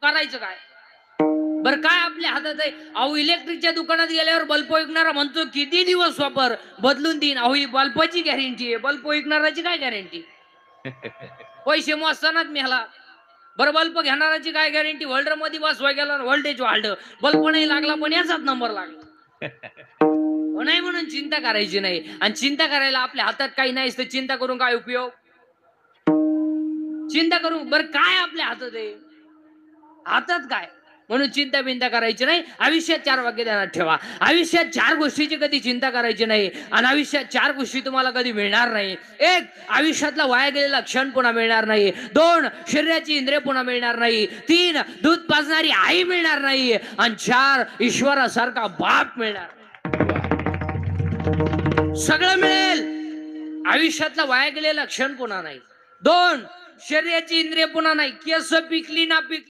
करायचं काय? बरं काय आपल्या हातात आहे? अहो इलेक्ट्रिकच्या दुकानात गेल्यावर बल्ब विकणारा म्हणतो किती दिवस वापर बदलून देईन. अहो ही बल्बाची गॅरंटी आहे, बल्ब विकणाराची काय गॅरंटी? पैसे मोजतानाच मेला. बरं बल्ब घेणाराची काय गॅरंटी? होल्डर मध्ये बसवा गेला व्होल्टेज वाढलं, बल्ब नाही लागला पण याचाच नंबर लागला. नाही म्हणून चिंता करायची नाही. आणि चिंता करायला आपल्या हातात काही नाही तर चिंता करून काय उपयोग? चिंता करून बरं काय आपल्या हातात आहे? हातात काय? म्हणून चिंता बिंता करायची नाही. आयुष्यात 4 वाक्य ध्यानात ठेवा. आयुष्यात 4 गोष्टीची कधी चिंता करायची नाही आणि आयुष्यात 4 गोष्टी तुम्हाला कधी मिळणार नाही. 1 आयुष्यातला वाया गेलेला क्षण पुन्हा मिळणार नाही. 2 शरीराची इंद्रिय पुन्हा मिळणार नाही. 3 दूध पाजणारी आई मिळणार नाही आणि 4 ईश्वरासारखा बाप मिळणार. सगळं मिळेल. आयुष्यातला वाया गेलेला क्षण पुन्हा नाही. 2 शरीराची इंद्रिय पुन्हा नाही. केस पिकली ना पिकली